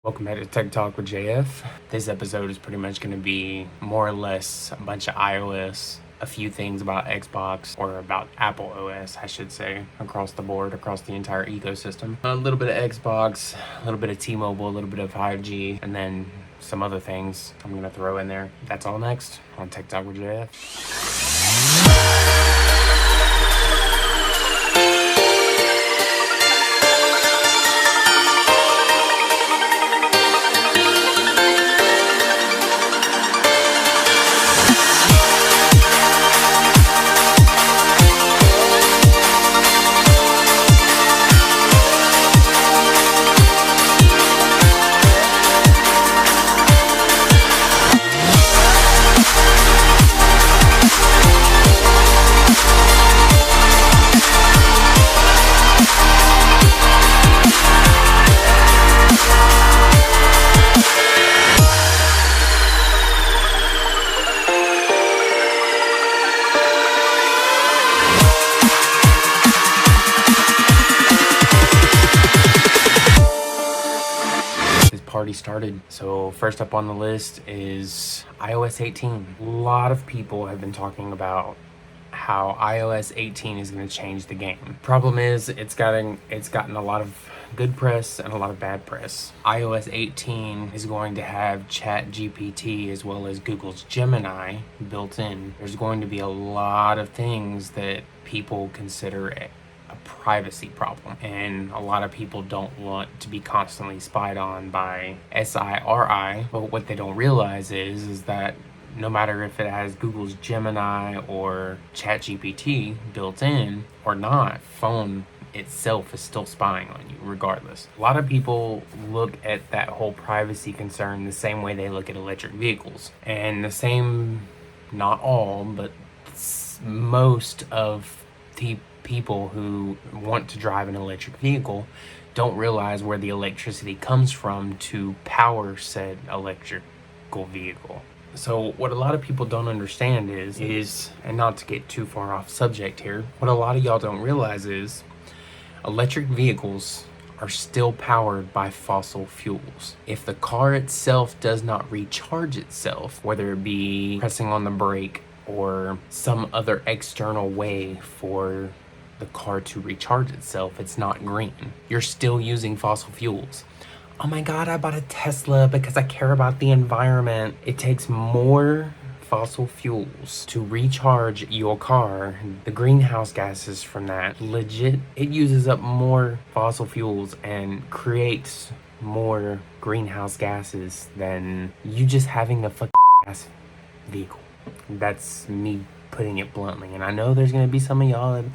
Welcome back to Tech Talk with JF. This episode is pretty much going to be more or less a bunch of iOS, a few things about Xbox, or about Apple OS, I should say, across the board, across the entire ecosystem. A little bit of Xbox, a little bit of T-Mobile, a little bit of 5G, and then some other things I'm going to throw in there. That's all next on Tech Talk with JF. Party started. So first up on the list is iOS 18. A lot of people have been talking about how iOS 18 is going to change the game. Problem is it's gotten a lot of good press and a lot of bad press. iOS 18 is going to have ChatGPT as well as Google's Gemini built in. There's going to be a lot of things that people consider a privacy problem, and a lot of people don't want to be constantly spied on by SIRI. But what they don't realize is that no matter if it has Google's Gemini or ChatGPT built in or not, phone itself is still spying on you regardless. A lot of people look at that whole privacy concern the same way they look at electric vehicles, and the same, not all, but most of the people who want to drive an electric vehicle don't realize where the electricity comes from to power said electrical vehicle. So what a lot of people don't understand is, and not to get too far off subject here, what a lot of y'all don't realize is electric vehicles are still powered by fossil fuels. If the car itself does not recharge itself, whether it be pressing on the brake or some other external way for the car to recharge itself, it's not green. You're still using fossil fuels. Oh my God, I bought a Tesla because I care about the environment. It takes more fossil fuels to recharge your car. The greenhouse gases from that, legit, it uses up more fossil fuels and creates more greenhouse gases than you just having a fucking gas vehicle. That's me putting it bluntly. And I know there's gonna be some of y'all that,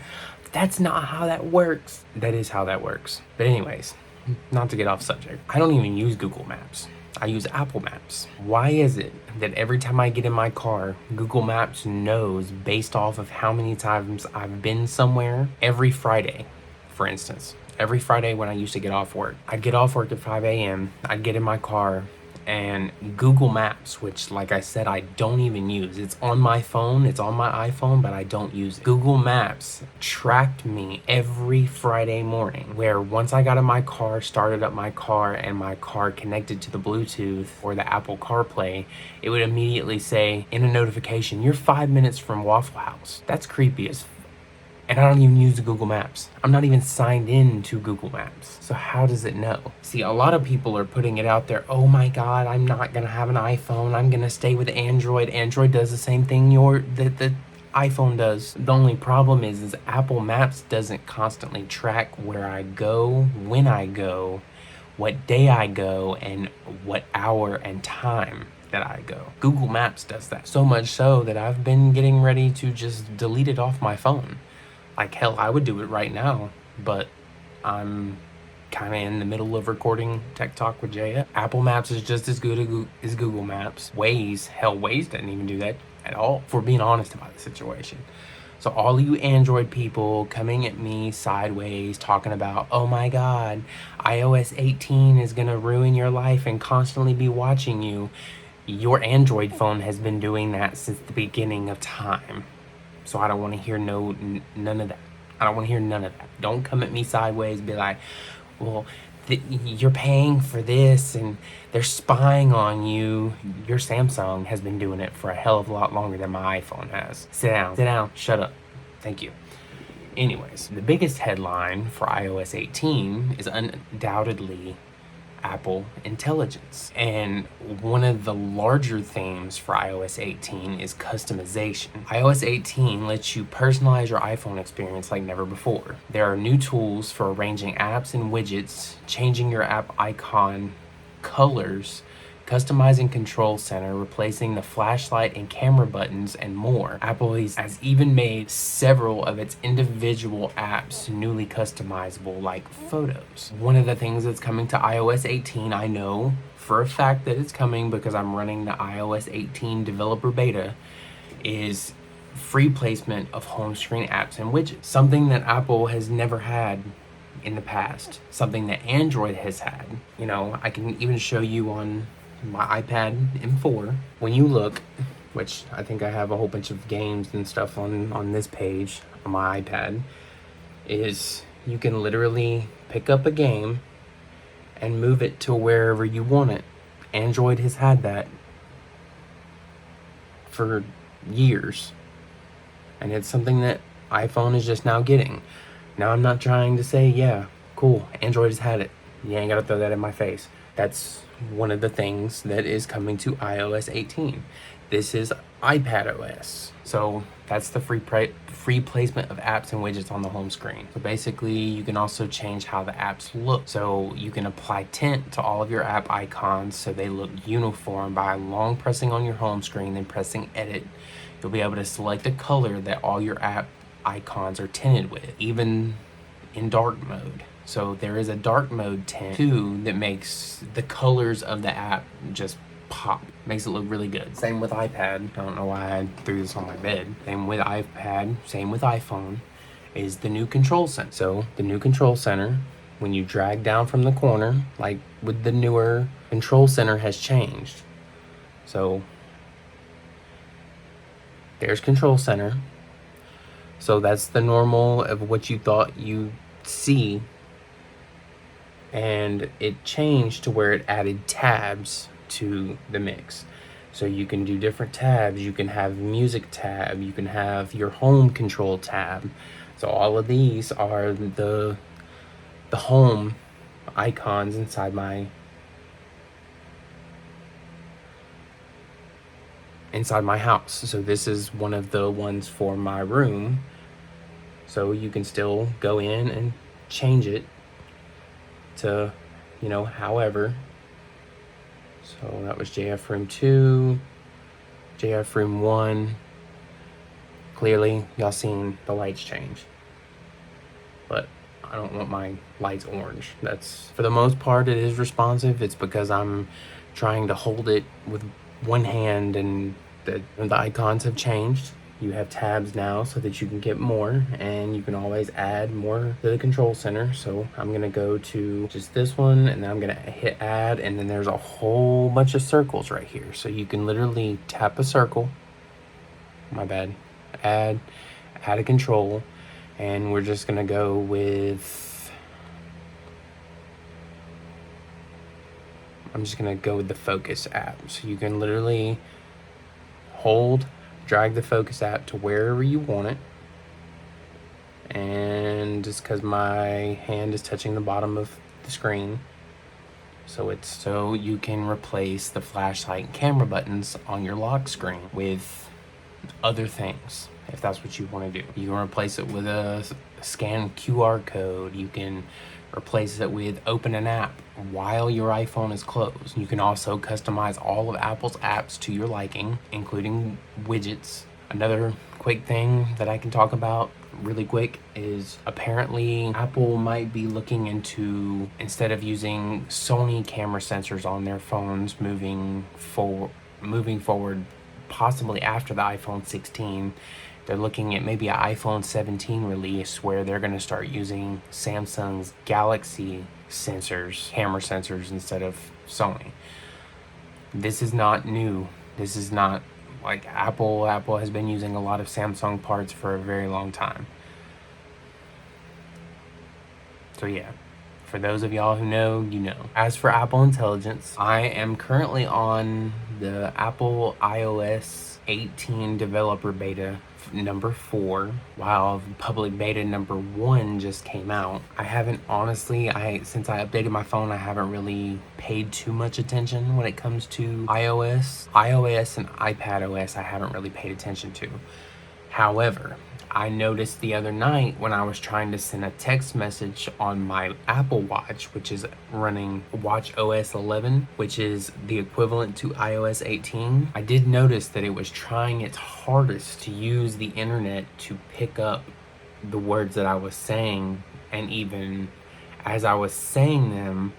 that's not how that works. That is how that works. But anyways, not to get off subject, I don't even use Google Maps. I use Apple Maps. Why is it that every time I get in my car, Google Maps knows based off of how many times I've been somewhere? Every Friday, for instance, every Friday when I used to get off work, I'd get off work at 5 a.m., I'd get in my car, and Google Maps, which like I said, I don't even use. It's on my phone, it's on my iPhone, but I don't use it. Google Maps tracked me every Friday morning, where once I got in my car, started up my car, and my car connected to the Bluetooth or the Apple CarPlay, it would immediately say in a notification, you're 5 minutes from Waffle House. That's creepy as and I don't even use Google Maps. I'm not even signed in to Google Maps. So how does it know? See, a lot of people are putting it out there. Oh my God, I'm not gonna have an iPhone. I'm gonna stay with Android. Android does the same thing that the iPhone does. The only problem is Apple Maps doesn't constantly track where I go, when I go, what day I go, and what hour and time that I go. Google Maps does that. So much so that I've been getting ready to just delete it off my phone. Like hell, I would do it right now, but I'm kind of in the middle of recording Tech Talk with JF. Apple Maps is just as good as Google Maps. Waze doesn't even do that at all, if we're being honest about the situation. So all you Android people coming at me sideways talking about, oh my God, iOS 18 is gonna ruin your life and constantly be watching you. Your Android phone has been doing that since the beginning of time. So I don't want to hear none of that. I don't want to hear none of that. Don't come at me sideways, be like, well, you're paying for this and they're spying on you. Your Samsung has been doing it for a hell of a lot longer than my iPhone has. Sit down, shut up. Thank you. Anyways, the biggest headline for iOS 18 is undoubtedly Apple Intelligence. And one of the larger themes for iOS 18 is customization. iOS 18 lets you personalize your iPhone experience like never before. There are new tools for arranging apps and widgets, changing your app icon colors, customizing Control Center, replacing the flashlight and camera buttons, and more. Apple has even made several of its individual apps newly customizable, like Photos. One of the things that's coming to iOS 18, I know for a fact that it's coming because I'm running the iOS 18 developer beta, is free placement of home screen apps and widgets. Something that Apple has never had in the past. Something that Android has had. You know, I can even show you on my iPad M4. When you look, which I think I have a whole bunch of games and stuff on this page on my iPad, is you can literally pick up a game and move it to wherever you want it. Android has had that for years, and it's something that iPhone is just now getting. Now, I'm not trying to say, yeah, cool, Android has had it. You ain't gotta throw that in my face. That's one of the things that is coming to iOS 18. This is iPadOS. So that's the free placement of apps and widgets on the home screen. So basically, you can also change how the apps look. So you can apply tint to all of your app icons so they look uniform by long pressing on your home screen, then pressing edit. You'll be able to select a color that all your app icons are tinted with, even in dark mode. So there is a dark mode tint too that makes the colors of the app just pop. Makes it look really good. Same with iPad. I don't know why I threw this on my bed. Same with iPad, same with iPhone, is the new Control Center. So the new Control Center, when you drag down from the corner, like with the newer Control Center, has changed. So there's Control Center. So that's the normal of what you thought you see, and it changed to where it added tabs to the mix. So you can do different tabs. You can have music tab, you can have your home control tab. So all of these are the home icons inside my house. So this is one of the ones for my room. So you can still go in and change it to, you know, however. So that was JF Room 2, JF Room 1. Clearly, y'all seen the lights change. But I don't want my lights orange. That's, for the most part, it is responsive. It's because I'm trying to hold it with one hand, and the icons have changed. You have tabs now so that you can get more, and you can always add more to the Control Center. So I'm gonna go to just this one, and then I'm gonna hit add, and then there's a whole bunch of circles right here. So you can literally tap a circle, add a control, and we're just gonna go with, I'm just gonna go with the Focus app. So you can literally drag the Focus app to wherever you want it. And just because my hand is touching the bottom of the screen, so you can replace the flashlight and camera buttons on your lock screen with other things if that's what you want to do. You can replace it with a scan QR code. You can replace it with open an app while your iPhone is closed. You can also customize all of Apple's apps to your liking, including widgets. Another quick thing that I can talk about really quick is apparently Apple might be looking into, instead of using Sony camera sensors on their phones moving forward, possibly after the iPhone 16, they're looking at maybe an iPhone 17 release where they're going to start using Samsung's Galaxy sensors, camera sensors, instead of Sony. This is not new. This is not like Apple. Apple has been using a lot of Samsung parts for a very long time. So yeah, For those of y'all who know, you know. As for Apple Intelligence, I am currently on the Apple iOS 18 developer beta number 4, while public beta number 1 just came out. I haven't honestly, since I updated my phone, I haven't really paid too much attention when it comes to iOS. iOS and iPadOS I haven't really paid attention to. However, I noticed the other night when I was trying to send a text message on my Apple Watch, which is running Watch OS 11, which is the equivalent to iOS 18, I did notice that it was trying its hardest to use the internet to pick up the words that I was saying, and even as I was saying them,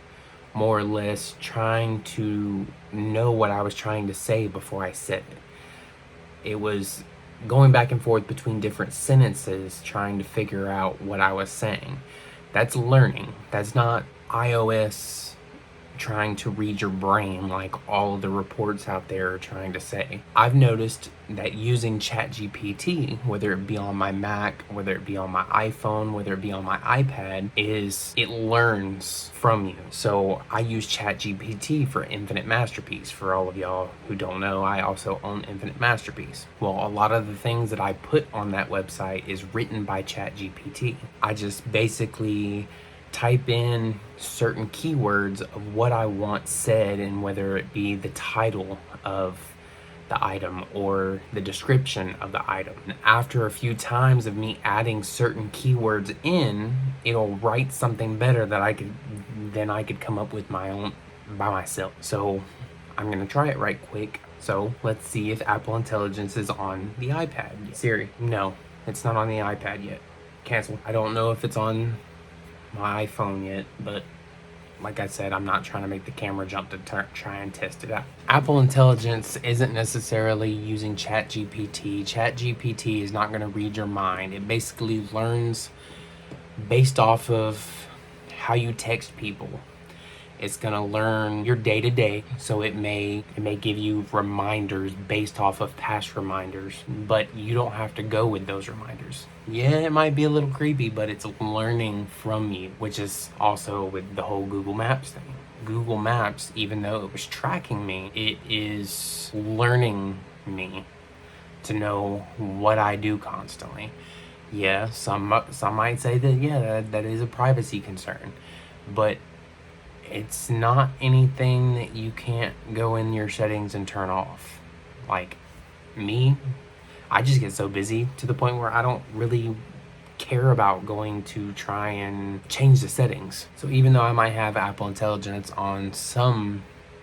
more or less trying to know what I was trying to say before I said it. It was going back and forth between different sentences, trying to figure out what I was saying. That's learning. That's not iOS trying to read your brain like all of the reports out there are trying to say. I've noticed that using ChatGPT, whether it be on my Mac, whether it be on my iPhone, whether it be on my iPad, it learns from you. So I use ChatGPT for Infinite Mast3rpiece. For all of y'all who don't know, I also own Infinite Mast3rpiece. Well, a lot of the things that I put on that website is written by ChatGPT. I just basically type in certain keywords of what I want said, and whether it be the title of the item or the description of the item. And after a few times of me adding certain keywords in, it'll write something better that I could come up with my own by myself. So I'm gonna try it right quick. So let's see if Apple Intelligence is on the iPad. Siri, no, it's not on the iPad yet. Cancel. I don't know if it's on my iPhone yet, but like I said, I'm not trying to make the camera jump to try and test it out. Apple Intelligence isn't necessarily using ChatGPT. ChatGPT is not going to read your mind. It basically learns based off of how you text people. It's going to learn your day-to-day, so it may give you reminders based off of past reminders, but you don't have to go with those reminders. Yeah, it might be a little creepy, but it's learning from you, which is also with the whole Google Maps thing. Google Maps, even though it was tracking me, it is learning me to know what I do constantly. Yeah, some might say that, yeah, that is a privacy concern, but it's not anything that you can't go in your settings and turn off. Like me, I just get so busy to the point where I don't really care about going to try and change the settings. So even though I might have Apple Intelligence on some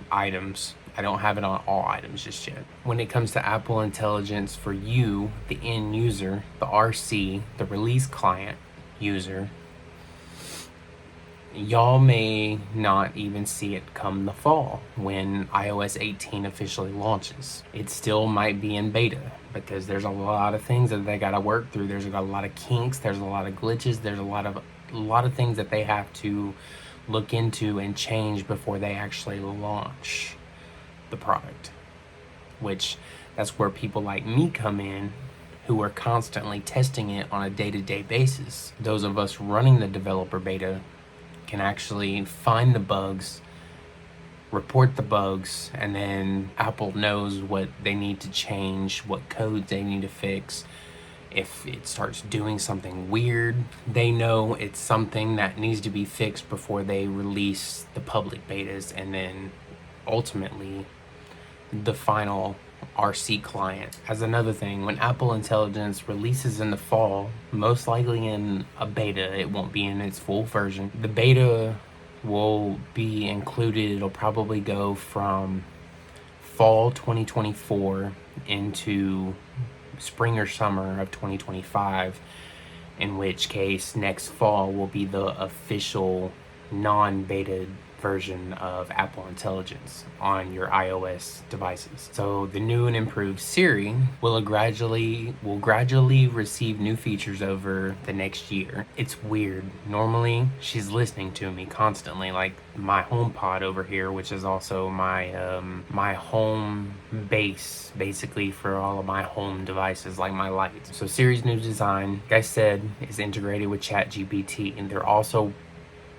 items, I don't have it on all items just yet. When it comes to Apple Intelligence for you, the end user, the RC, the release client user, y'all may not even see it come the fall when iOS 18 officially launches. It still might be in beta because there's a lot of things that they gotta work through. There's a lot of kinks, there's a lot of glitches, there's a lot of things that they have to look into and change before they actually launch the product. Which, that's where people like me come in, who are constantly testing it on a day-to-day basis. Those of us running the developer beta can actually find the bugs, report the bugs, and then Apple knows what they need to change, what codes they need to fix. If it starts doing something weird, they know it's something that needs to be fixed before they release the public betas, and then ultimately the final RC client. As another thing, when Apple Intelligence releases in the fall, most likely in a beta, it won't be in its full version. The beta will be included, it'll probably go from fall 2024 into spring or summer of 2025, in which case next fall will be the official non-beta version of Apple Intelligence on your iOS devices. So the new and improved Siri will gradually receive new features over the next year. It's weird. Normally she's listening to me constantly, like my HomePod over here, which is also my my home base basically for all of my home devices, like my lights. So Siri's new design, like I said, is integrated with ChatGPT, and they're also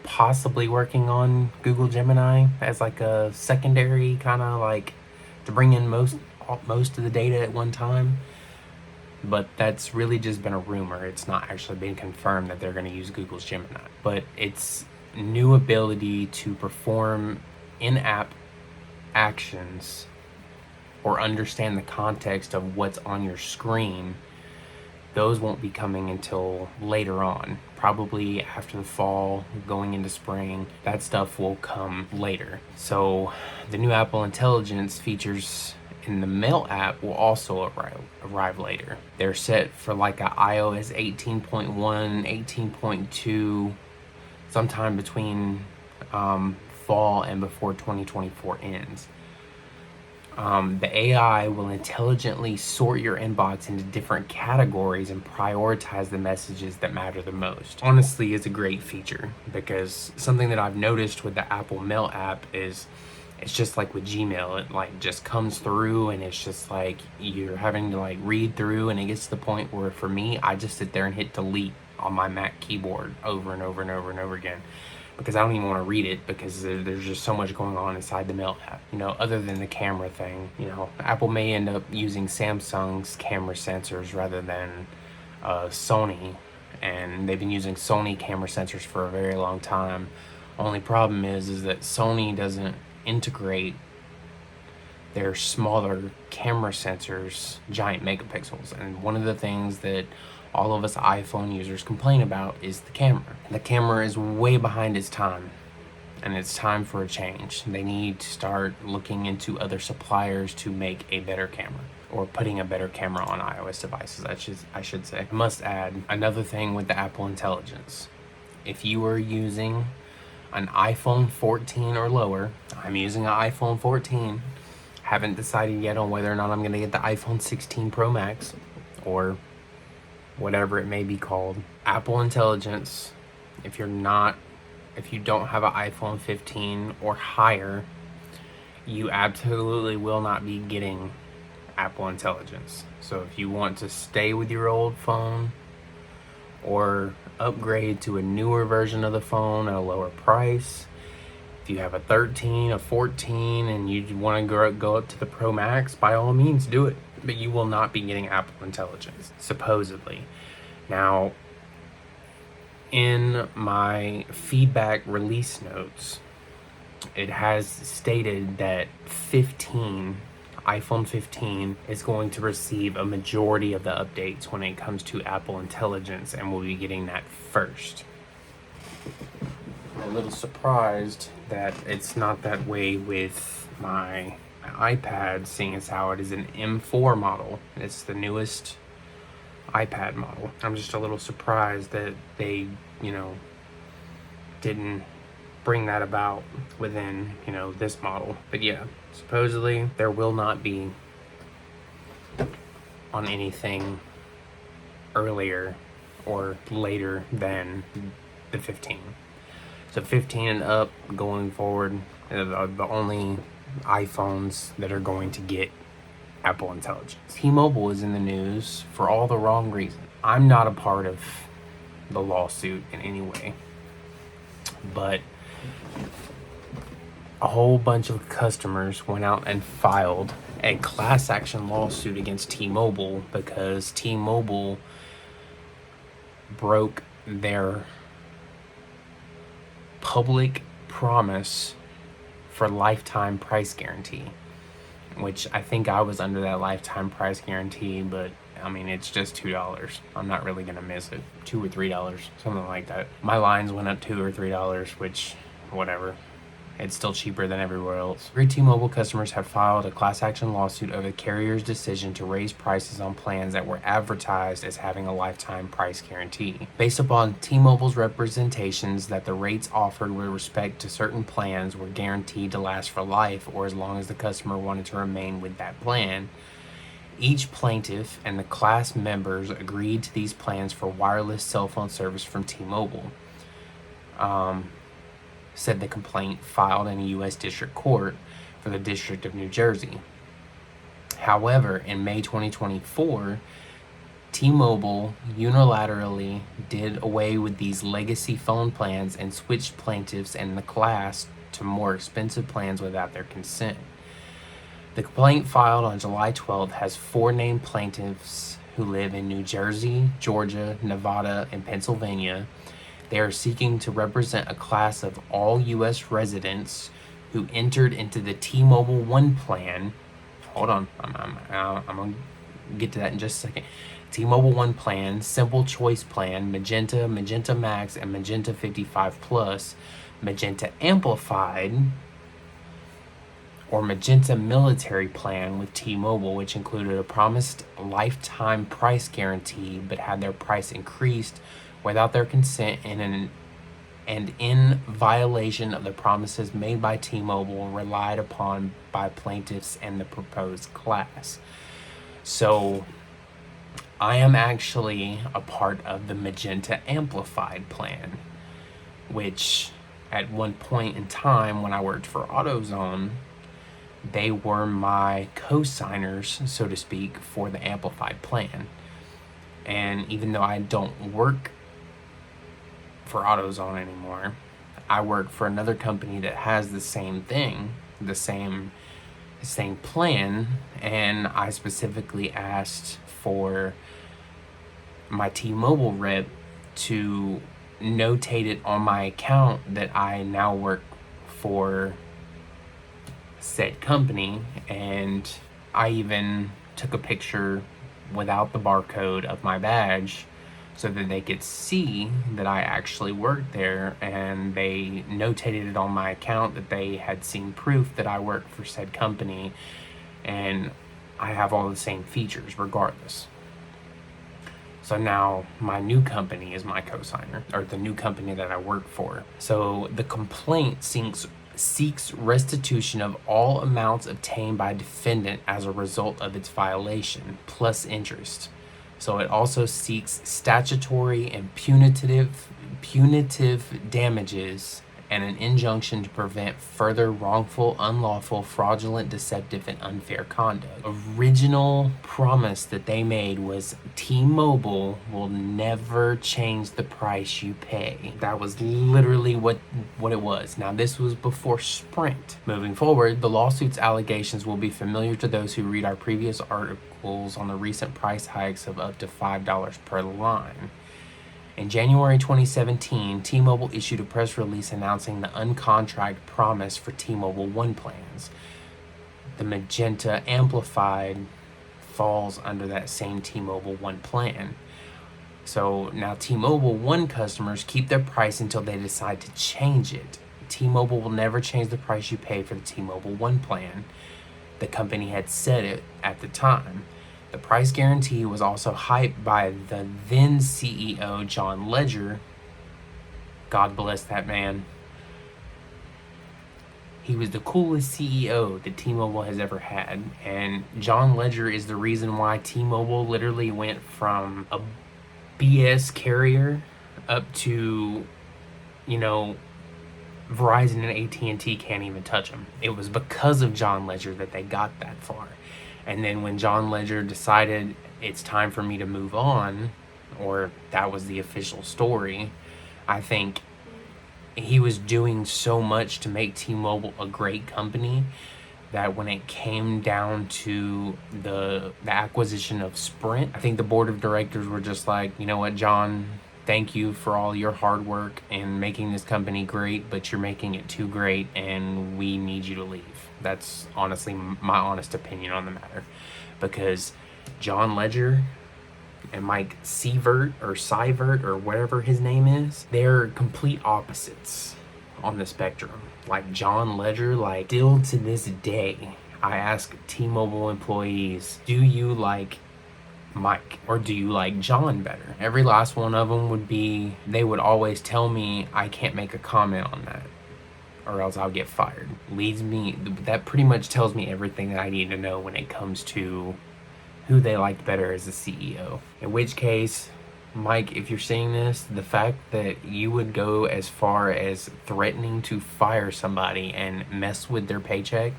possibly working on Google Gemini as like a secondary kind of like to bring in most of the data at one time. But that's really just been a rumor. It's not actually been confirmed that they're going to use Google's Gemini. But its new ability to perform in-app actions or understand the context of what's on your screen, those won't be coming until later on, probably after the fall, going into spring. That stuff will come later. So the new Apple Intelligence features in the Mail app will also arrive later. They're set for like a iOS 18.1, 18.2, sometime between fall and before 2024 ends. The AI will intelligently sort your inbox into different categories and prioritize the messages that matter the most. Honestly, it's a great feature, because something that I've noticed with the Apple Mail app is it's just like with Gmail. It like just comes through and it's just like you're having to like read through, and it gets to the point where for me, I just sit there and hit delete on my Mac keyboard over and over and over and over again, because I don't even want to read it, because there's just so much going on inside the Mail app. Other than the camera thing, Apple may end up using Samsung's camera sensors rather than Sony, and they've been using Sony camera sensors for a very long time. Only problem is that Sony doesn't integrate their smaller camera sensors, giant megapixels, and one of the things that all of us iPhone users complain about is the camera. The camera is way behind its time, and it's time for a change. They need to start looking into other suppliers to make a better camera, or putting a better camera on iOS devices, I should say. I must add another thing with the Apple Intelligence. If you are using an iPhone 14 or lower, I'm using an iPhone 14, haven't decided yet on whether or not I'm going to get the iPhone 16 Pro Max, or whatever it may be called. Apple Intelligence, if you don't have an iPhone 15 or higher, you absolutely will not be getting Apple Intelligence. So if you want to stay with your old phone or upgrade to a newer version of the phone at a lower price, if you have a 13, a 14, and you want to go up to the Pro Max, by all means do it. But you will not be getting Apple Intelligence, supposedly. Now, in my feedback release notes, it has stated that iPhone 15 is going to receive a majority of the updates when it comes to Apple Intelligence, and we'll be getting that first. I'm a little surprised that it's not that way with my iPad, seeing as how it is an M4 model. It's the newest iPad model. I'm just a little surprised that they, didn't bring that about within, this model. But yeah, supposedly there will not be on anything earlier or later than the 15. So 15 and up going forward are the only iPhones that are going to get Apple Intelligence. T-Mobile is in the news for all the wrong reasons. I'm not a part of the lawsuit in any way, but a whole bunch of customers went out and filed a class action lawsuit against T-Mobile because T-Mobile broke their public promise for lifetime price guarantee, which I think I was under that lifetime price guarantee, but I mean, it's just $2. I'm not really gonna miss it. $2 or $3, something like that. My lines went up $2 or $3, which, whatever. It's still cheaper than everywhere else. Three T-Mobile customers have filed a class action lawsuit over the carrier's decision to raise prices on plans that were advertised as having a lifetime price guarantee. Based upon T-Mobile's representations that the rates offered with respect to certain plans were guaranteed to last for life or as long as the customer wanted to remain with that plan, each plaintiff and the class members agreed to these plans for wireless cell phone service from T-Mobile. Said the complaint filed in a U.S. District Court for the District of New Jersey. However, in May 2024, T-Mobile unilaterally did away with these legacy phone plans and switched plaintiffs and the class to more expensive plans without their consent. The complaint filed on July 12th has 4 named plaintiffs who live in New Jersey, Georgia, Nevada, and Pennsylvania. They are seeking to represent a class of all U.S. residents who entered into the T-Mobile One plan. Hold on, I'm going to get to that in just a second. T-Mobile One plan, Simple Choice plan, Magenta, Magenta Max, and Magenta 55 Plus, Magenta Amplified, or Magenta Military plan with T-Mobile, which included a promised lifetime price guarantee but had their price increased without their consent and in violation of the promises made by T-Mobile relied upon by plaintiffs and the proposed class. So I am actually a part of the Magenta Amplified plan, which at one point in time when I worked for AutoZone, they were my co-signers, so to speak, for the Amplified plan. And even though I don't work for AutoZone anymore, I work for another company that has the same thing, the same plan, and I specifically asked for my T-Mobile rep to notate it on my account that I now work for said company, and I even took a picture without the barcode of my badge so that they could see that I actually worked there, and they notated it on my account that they had seen proof that I worked for said company, and I have all the same features regardless. So now my new company is my co-signer, or the new company that I work for. So the complaint seeks restitution of all amounts obtained by defendant as a result of its violation, plus interest. So it also seeks statutory and punitive damages and an injunction to prevent further wrongful, unlawful, fraudulent, deceptive, and unfair conduct. Original promise that they made was T-Mobile will never change the price you pay. That was literally what it was. Now, this was before Sprint. Moving forward, the lawsuit's allegations will be familiar to those who read our previous articles on the recent price hikes of up to $5 per line. In January 2017, T-Mobile issued a press release announcing the uncontract promise for T-Mobile One plans. The Magenta Amplified falls under that same T-Mobile One plan. So now T-Mobile One customers keep their price until they decide to change it. T-Mobile will never change the price you pay for the T-Mobile One plan. The company had said it at the time. The price guarantee was also hyped by the then CEO, John Legere. God bless that man. He was the coolest CEO that T-Mobile has ever had. And John Legere is the reason why T-Mobile literally went from a BS carrier up to, Verizon and AT&T can't even touch them. It was because of John Legere that they got that far. And then when John Legere decided it's time for me to move on, or that was the official story, I think he was doing so much to make T-Mobile a great company that when it came down to the acquisition of Sprint, I think the board of directors were just like, you know what, John, thank you for all your hard work in making this company great, but you're making it too great and we need you to leave. That's honestly my honest opinion on the matter, because John Legere and Mike Sievert or whatever his name is, they're complete opposites on the spectrum. Like John Legere, still to this day, I ask T-Mobile employees, do you like Mike or do you like John better? Every last one of them they would always tell me I can't make a comment on that or else I'll get fired. That pretty much tells me everything that I need to know when it comes to who they liked better as a CEO. In which case, Mike, if you're seeing this, the fact that you would go as far as threatening to fire somebody and mess with their paycheck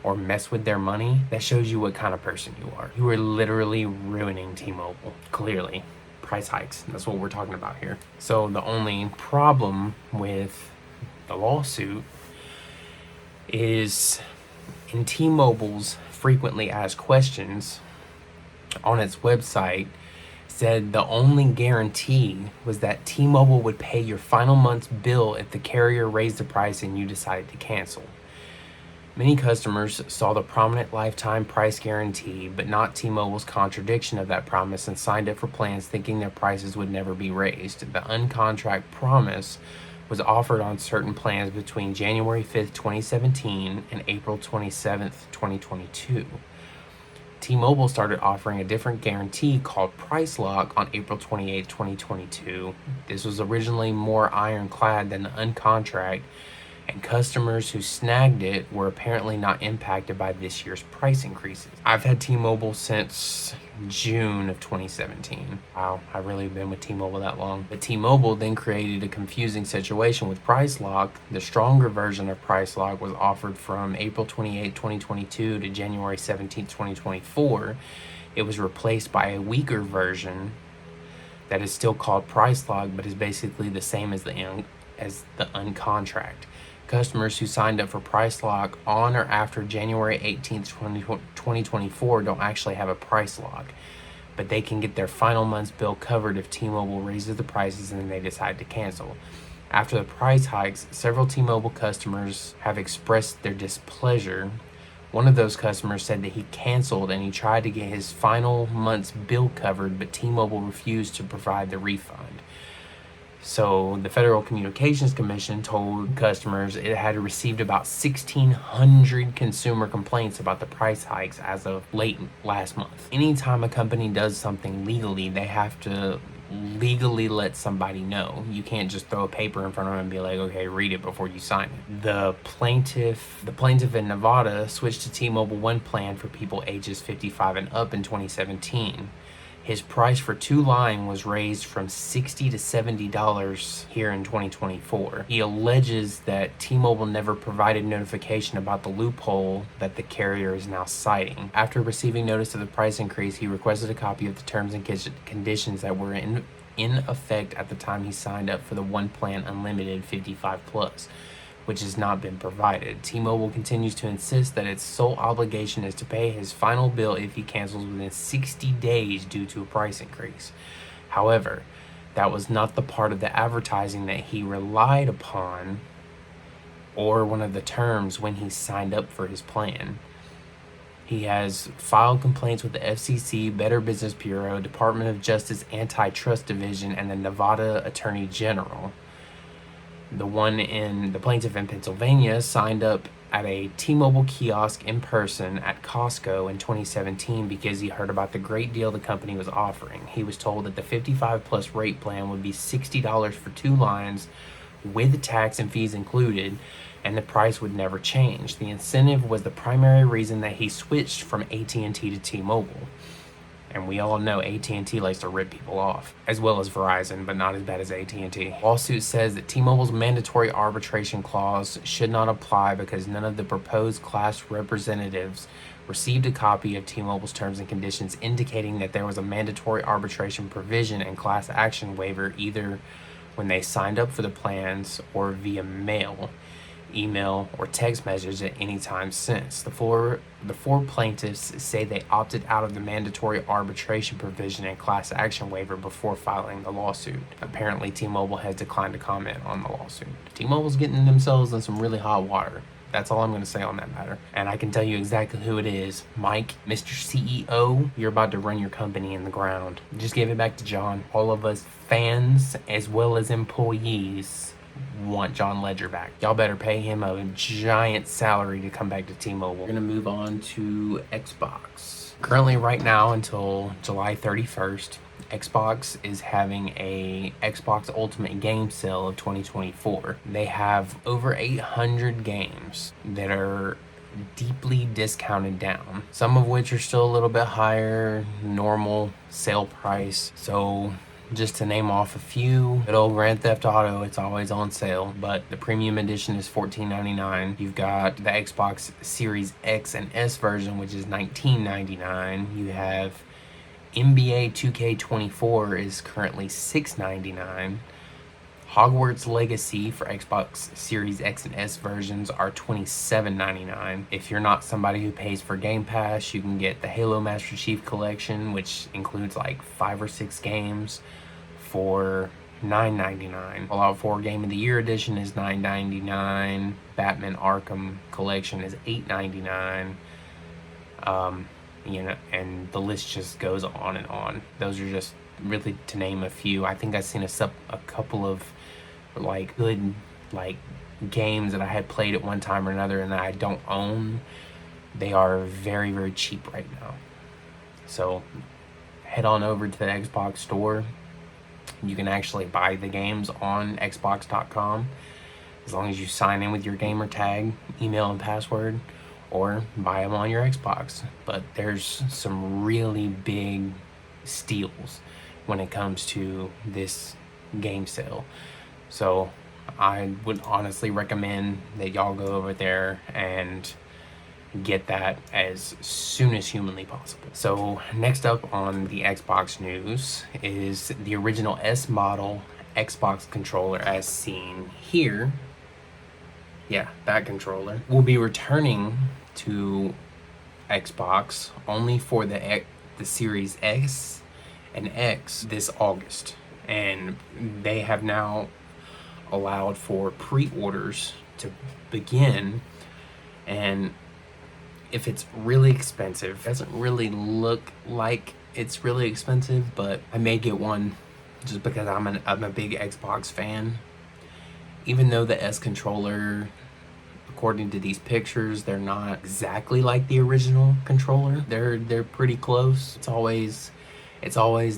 or mess with their money, that shows you what kind of person you are. You are literally ruining T-Mobile, clearly. Price hikes, that's what we're talking about here. So the only problem with the lawsuit is in T-Mobile's frequently asked questions on its website said the only guarantee was that T-Mobile would pay your final month's bill if the carrier raised the price and you decided to cancel. Many customers saw the prominent lifetime price guarantee, but not T-Mobile's contradiction of that promise, and signed up for plans thinking their prices would never be raised. The uncontract promise was offered on certain plans between January 5th, 2017 and April 27th, 2022. T-Mobile started offering a different guarantee called Price Lock on April 28, 2022. This was originally more ironclad than the uncontract, and customers who snagged it were apparently not impacted by this year's price increases. I've had T-Mobile since June of 2017. Wow, I've really been with T-Mobile that long. But T-Mobile then created a confusing situation with Price Lock. The stronger version of Price Lock was offered from April 28, 2022 to January 17, 2024. It was replaced by a weaker version that is still called Price Lock, but is basically the same as the uncontract. Customers who signed up for Price Lock on or after January 18th, 2024 don't actually have a price lock, but they can get their final month's bill covered if T-Mobile raises the prices and then they decide to cancel. After the price hikes, several T-Mobile customers have expressed their displeasure. One of those customers said that he canceled and he tried to get his final month's bill covered, but T-Mobile refused to provide the refund. So the Federal Communications Commission told customers it had received about 1,600 consumer complaints about the price hikes as of late last month. Anytime a company does something legally, they have to legally let somebody know. You can't just throw a paper in front of them and be like, okay, read it before you sign it. The plaintiff in Nevada switched to T-Mobile One plan for people ages 55 and up in 2017. His price for 2 line was raised from $60 to $70 here in 2024. He alleges that T-Mobile never provided notification about the loophole that the carrier is now citing. After receiving notice of the price increase, he requested a copy of the terms and conditions that were in effect at the time he signed up for the One Plan Unlimited 55 plus, which has not been provided. T-Mobile continues to insist that its sole obligation is to pay his final bill if he cancels within 60 days due to a price increase. However, that was not the part of the advertising that he relied upon or one of the terms when he signed up for his plan. He has filed complaints with the FCC, Better Business Bureau, Department of Justice Antitrust Division, and the Nevada Attorney General. The plaintiff in Pennsylvania signed up at a T-Mobile kiosk in person at Costco in 2017 because he heard about the great deal the company was offering. He was told that the 55 plus rate plan would be $60 for 2 lines with tax and fees included, and the price would never change. The incentive was the primary reason that he switched from AT&T to T-Mobile. And we all know AT&T likes to rip people off, as well as Verizon, but not as bad as AT&T. Lawsuit says that T-Mobile's mandatory arbitration clause should not apply because none of the proposed class representatives received a copy of T-Mobile's terms and conditions indicating that there was a mandatory arbitration provision and class action waiver either when they signed up for the plans or via mail, email, or text message at any time since. The four plaintiffs say they opted out of the mandatory arbitration provision and class action waiver before filing the lawsuit. Apparently, T-Mobile has declined to comment on the lawsuit. T-Mobile's getting themselves in some really hot water. That's all I'm going to say on that matter. And I can tell you exactly who it is. Mike, Mr. CEO, you're about to run your company in the ground. Just give it back to John. All of us fans, as well as employees, want John Ledger back. Y'all better pay him a giant salary to come back to T-Mobile. We're gonna move on to Xbox. Currently, right now until July 31st, Xbox is having a Xbox Ultimate Game Sale of 2024. They have over 800 games that are deeply discounted down, some of which are still a little bit higher normal sale price. So just to name off a few. Good old Grand Theft Auto, it's always on sale, but the premium edition is $14.99. You've got the Xbox Series X and S version, which is $19.99. You have NBA 2K24 is currently $6.99. Hogwarts Legacy for Xbox Series X and S versions are $27.99. If you're not somebody who pays for Game Pass, you can get the Halo Master Chief Collection, which includes like 5 or 6 games, for $9.99. Fallout 4 Game of the Year Edition is $9.99. Batman Arkham Collection is $8.99. And the list just goes on and on. Those are just really to name a few. I think I've seen a couple of like good like games that I had played at one time or another and that I don't own. They are very, very cheap right now. So head on over to the Xbox store. You can actually buy the games on xbox.com as long as you sign in with your gamer tag, email and password, or buy them on your Xbox. But there's some really big steals when it comes to this game sale. So I would honestly recommend that y'all go over there and get that as soon as humanly possible. So next up on the Xbox news is the original S model Xbox controller as seen here. Yeah, that controller will be returning to Xbox only for the Series X and X this August. And they have now allowed for pre-orders to begin. And if it's really expensive, it doesn't really look like it's really expensive, but I may get one just because I'm a big Xbox fan. Even though the S controller, according to these pictures, they're not exactly like the original controller. They're pretty close. It's always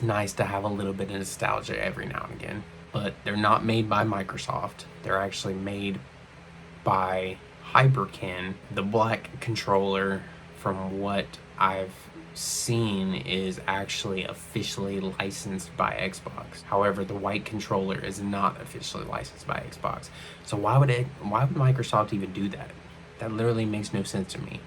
nice to have a little bit of nostalgia every now and again. But they're not made by Microsoft. They're actually made by Hyperkin. The black controller, from what I've seen, is actually officially licensed by Xbox. However, the white controller is not officially licensed by Xbox. So why would Microsoft even do that? That literally makes no sense to me.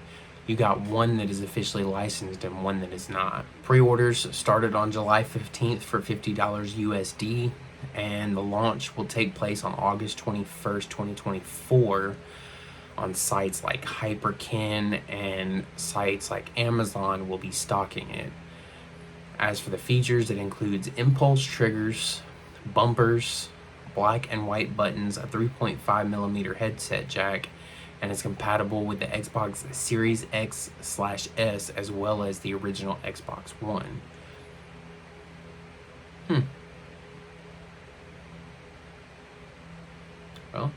You got one that is officially licensed and one that is not. Pre-orders started on July 15th for $50 USD, and the launch will take place on August 21st, 2024 on sites like Hyperkin, and sites like Amazon will be stocking it. As for the features, it includes impulse triggers, bumpers, black and white buttons, a 3.5mm headset jack, and is compatible with the Xbox Series X/S as well as the original Xbox One. Well,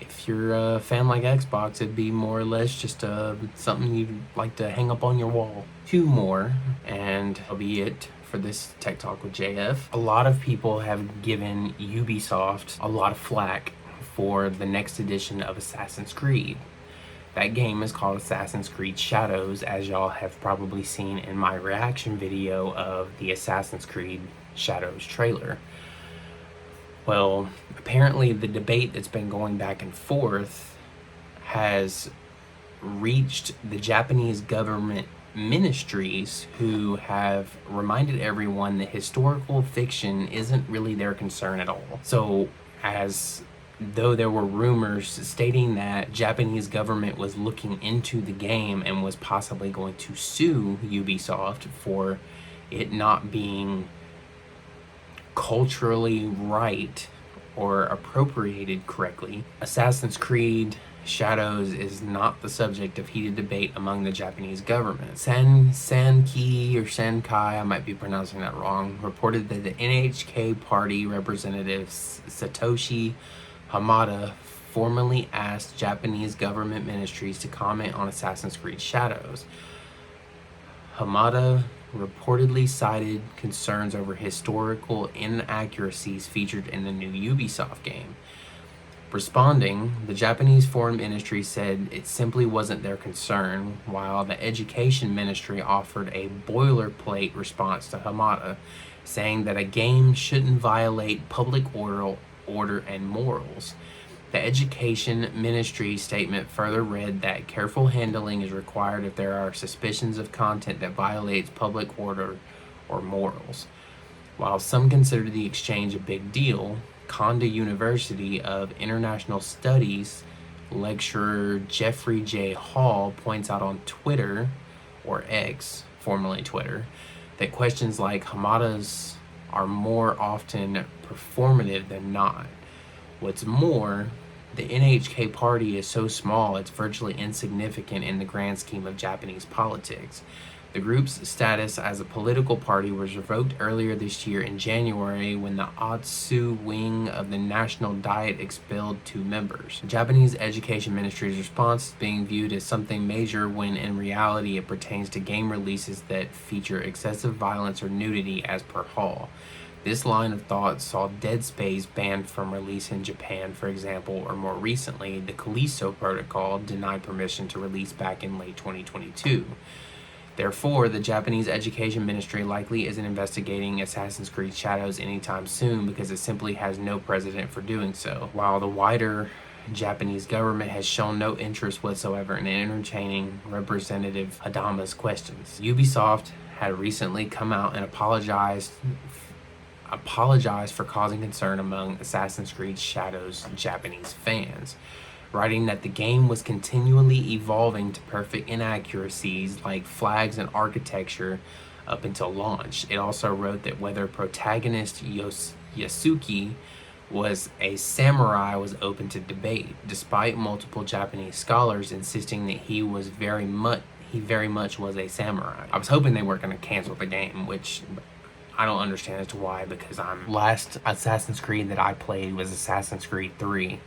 if you're a fan like Xbox, it'd be more or less just something you'd like to hang up on your wall. 2 more, and that'll be it for this Tech Talk with JF. A lot of people have given Ubisoft a lot of flack for the next edition of Assassin's Creed. That game is called Assassin's Creed Shadows, as y'all have probably seen in my reaction video of the Assassin's Creed Shadows trailer. Well, apparently the debate that's been going back and forth has reached the Japanese government ministries, who have reminded everyone that historical fiction isn't really their concern at all. So, as though there were rumors stating that Japanese government was looking into the game and was possibly going to sue Ubisoft for it not being culturally right or appropriated correctly. Assassin's Creed Shadows is not the subject of heated debate among the Japanese government. Sankai, I might be pronouncing that wrong, reported that the NHK party representative Satoshi Hamada formally asked Japanese government ministries to comment on Assassin's Creed Shadows. Hamada reportedly cited concerns over historical inaccuracies featured in the new Ubisoft game. Responding, the Japanese Foreign Ministry said it simply wasn't their concern, while the Education Ministry offered a boilerplate response to Hamada, saying that a game shouldn't violate public order and morals. The Education Ministry statement further read that careful handling is required if there are suspicions of content that violates public order or morals. While some consider the exchange a big deal, Konda University of International Studies lecturer Jeffrey J. Hall points out on Twitter, or X, formerly Twitter, that questions like Hamada's are more often performative than not. What's more, the NHK party is so small it's virtually insignificant in the grand scheme of Japanese politics. The group's status as a political party was revoked earlier this year in January when the Otsu wing of the National Diet expelled 2 members. The Japanese Education Ministry's response is being viewed as something major when in reality it pertains to game releases that feature excessive violence or nudity as per Hall. This line of thought saw Dead Space banned from release in Japan, for example, or more recently, the Callisto Protocol denied permission to release back in late 2022. Therefore, the Japanese Education Ministry likely isn't investigating Assassin's Creed Shadows anytime soon because it simply has no precedent for doing so, while the wider Japanese government has shown no interest whatsoever in entertaining Representative Adama's questions. Ubisoft had recently come out and apologized for causing concern among Assassin's Creed Shadows Japanese fans, writing that the game was continually evolving to perfect inaccuracies like flags and architecture up until launch. It also wrote that whether protagonist Yasuki was a samurai was open to debate, despite multiple Japanese scholars insisting that he very much was a samurai. I was hoping they weren't going to cancel the game, which I don't understand as to why, because last Assassin's Creed that I played was Assassin's Creed 3.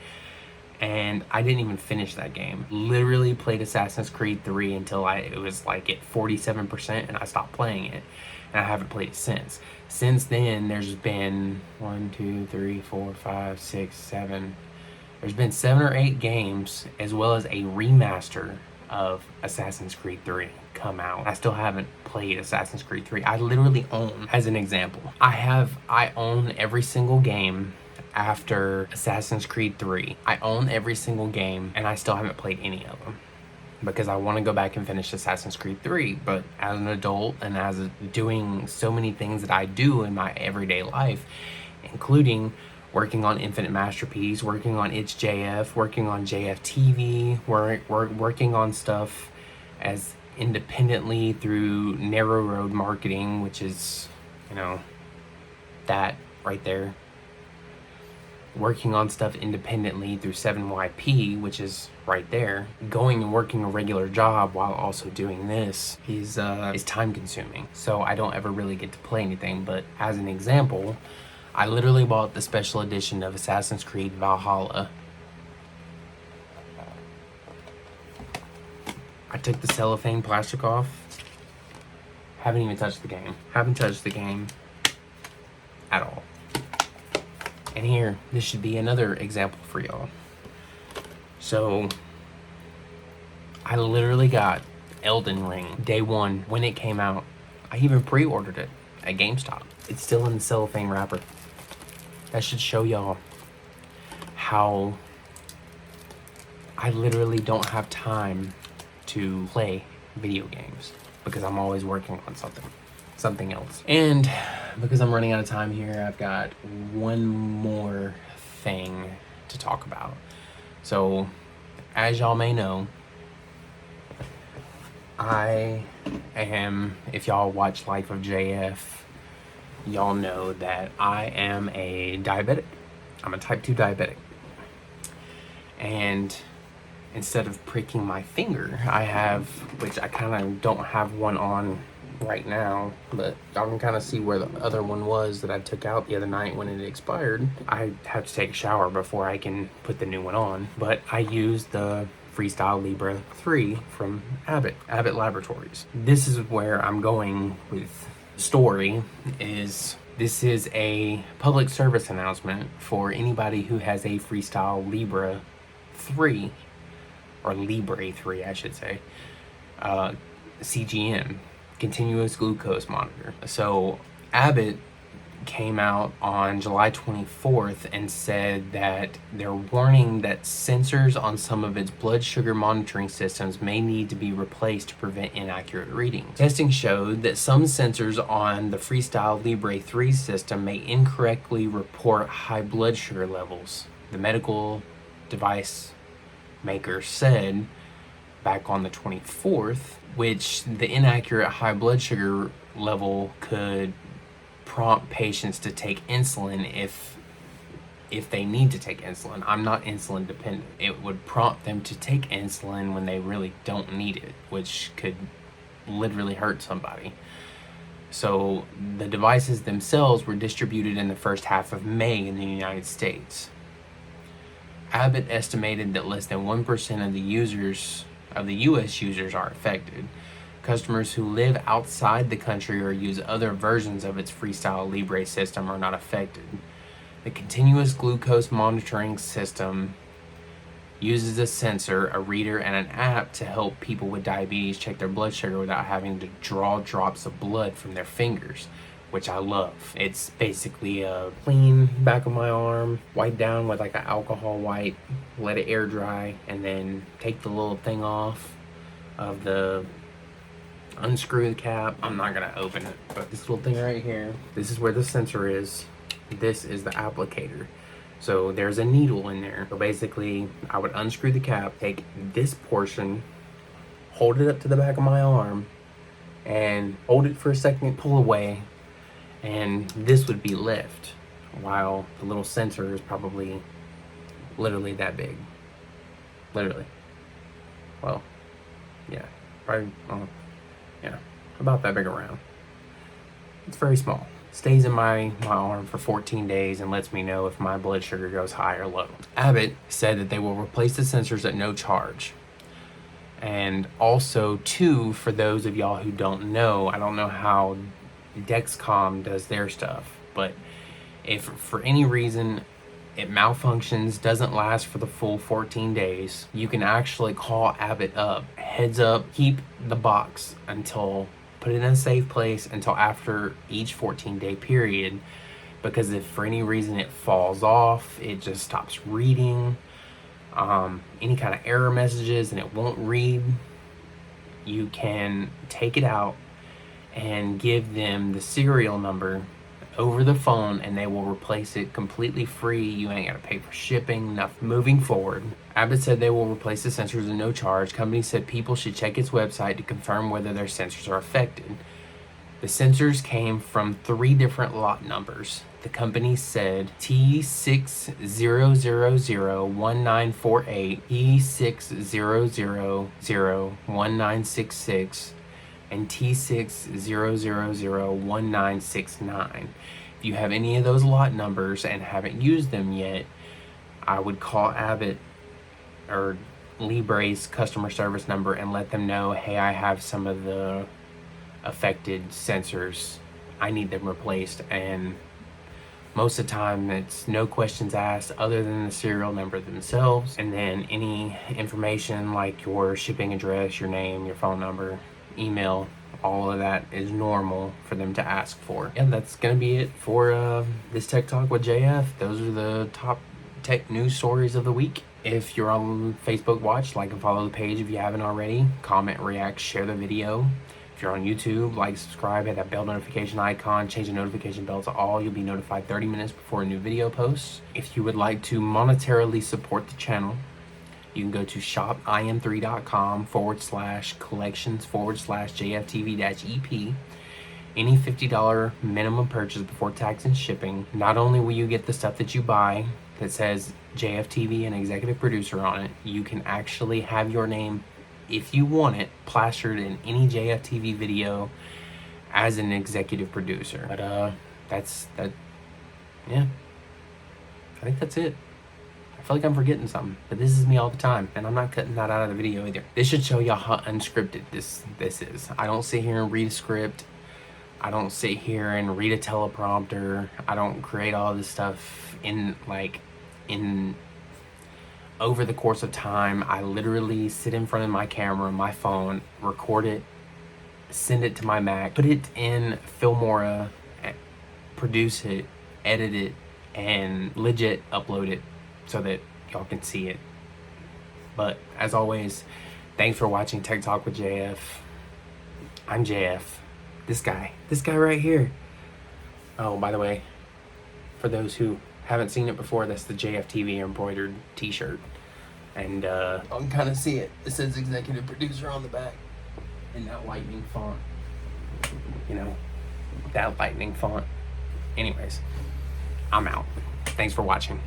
And I didn't even finish that game. Literally played Assassin's Creed 3 until it was like at 47% and I stopped playing it. And I haven't played it since. Since then, there's been 1, 2, 3, 4, 5, 6, 7. There's been 7 or 8 games as well as a remaster of Assassin's Creed 3 come out. I still haven't played Assassin's Creed 3. I literally own, as an example, I own every single game after Assassin's Creed 3. I own every single game and I still haven't played any of them because I want to go back and finish Assassin's Creed 3. But as an adult and doing so many things that I do in my everyday life, including working on Infinite Mast3rpiece, working on It's JF, working on JFTV, working on stuff as independently through Narrow Road Marketing, which is, that right there. Working on stuff independently through 7YP, which is right there. Going and working a regular job while also doing this is time consuming. So I don't ever really get to play anything. But as an example, I literally bought the special edition of Assassin's Creed Valhalla. I took the cellophane plastic off. Haven't even touched the game. Haven't touched the game at all. And here, this should be another example for y'all. So, I literally got Elden Ring day 1 when it came out. I even pre-ordered it at GameStop. It's still in the cellophane wrapper. That should show y'all how I literally don't have time to play video games because I'm always working on something else. And because I'm running out of time here, I've got one more thing to talk about. So, as y'all may know, if y'all watch Life of JF, y'all know that I am a diabetic. I'm a type 2 diabetic. And instead of pricking my finger, I have, which I kind of don't have one on right now, but y'all can kind of see where the other one was that I took out the other night when it expired. I have to take a shower before I can put the new one on, but I used the Freestyle Libre 3 from Abbott Laboratories. This is where I'm going with the story, is This is a public service announcement for anybody who has a Freestyle Libre 3, or Libre 3, I should say, CGM, continuous glucose monitor. So Abbott came out on July 24th and said that they're warning that sensors on some of its blood sugar monitoring systems may need to be replaced to prevent inaccurate readings. Testing showed that some sensors on the Freestyle Libre 3 system may incorrectly report high blood sugar levels. The medical device maker said back on the 24th, which the inaccurate high blood sugar level could prompt patients to take insulin if they need to take insulin. I'm not insulin dependent. It would prompt them to take insulin when they really don't need it, which could literally hurt somebody. So the devices themselves were distributed in the first half of May in the United States. Abbott estimated that less than 1% of the US users are affected. Customers who live outside the country or use other versions of its Freestyle Libre system are not affected. The continuous glucose monitoring system uses a sensor, a reader, and an app to help people with diabetes check their blood sugar without having to draw drops of blood from their fingers, which I love. It's basically a clean back of my arm, wipe down with like an alcohol wipe, let it air dry, and then take the little thing off of the, unscrew the cap. I'm not gonna open it, but this little thing right here, this is where the sensor is. This is the applicator. So there's a needle in there. So basically, I would unscrew the cap, take this portion, hold it up to the back of my arm, and hold it for a second, pull away, and this would be left, while the little sensor is probably literally that big. Literally. Well, yeah, probably, yeah, about that big around. It's very small. Stays in my arm for 14 days and lets me know if my blood sugar goes high or low. Abbott said that they will replace the sensors at no charge. And also, too, for those of y'all who don't know, I don't know how Dexcom does their stuff, but if for any reason it malfunctions, doesn't last for the full 14 days, you can actually call Abbott up, heads up, keep the box until, put it in a safe place until after each 14-day period, because if for any reason it falls off, it just stops reading, any kind of error messages and it won't read, you can take it out and give them the serial number over the phone and they will replace it completely free. You ain't gotta pay for shipping, nothing. Moving forward, Abbott said they will replace the sensors at no charge. Company said people should check its website to confirm whether their sensors are affected. The sensors came from 3 different lot numbers. The company said T60001948, T60001966, and T60001969. If you have any of those lot numbers and haven't used them yet, I would call Abbott or Libre's customer service number and let them know, hey, I have some of the affected sensors, I need them replaced. And most of the time it's no questions asked other than the serial number themselves, and then any information like your shipping address, your name, your phone number, email, all of that is normal for them to ask for. Yeah, that's gonna be it for this Tech Talk with JF. Those are the top tech news stories of the week. If you're on Facebook, watch, like and follow the page if you haven't already. Comment, react, share the video. If you're on YouTube, like, subscribe, hit that bell notification icon, change the notification bell to all. You'll be notified 30 minutes before a new video posts. If you would like to monetarily support the channel, you can go to shopim3.com/collections/JFTV-EP. Any $50 minimum purchase before tax and shipping. Not only will you get the stuff that you buy that says JFTV and executive producer on it, you can actually have your name, if you want it, plastered in any JFTV video as an executive producer. But that's that. Yeah, I think that's it. I feel like I'm forgetting something, but this is me all the time, and I'm not cutting that out of the video either. This should show y'all how unscripted this is. I don't sit here and read a script. I don't sit here and read a teleprompter. I don't create all this stuff in over the course of time. I literally sit in front of my camera, my phone, record it, send it to my Mac, put it in Filmora, produce it, edit it, and legit upload it so that y'all can see it. But as always, thanks for watching Tech Talk with JF. I'm JF. This guy right here. Oh, by the way, for those who haven't seen it before, that's the JFTV embroidered t-shirt. And I can kind of see it. It says executive producer on the back in that lightning font. You know, that lightning font. Anyways, I'm out. Thanks for watching.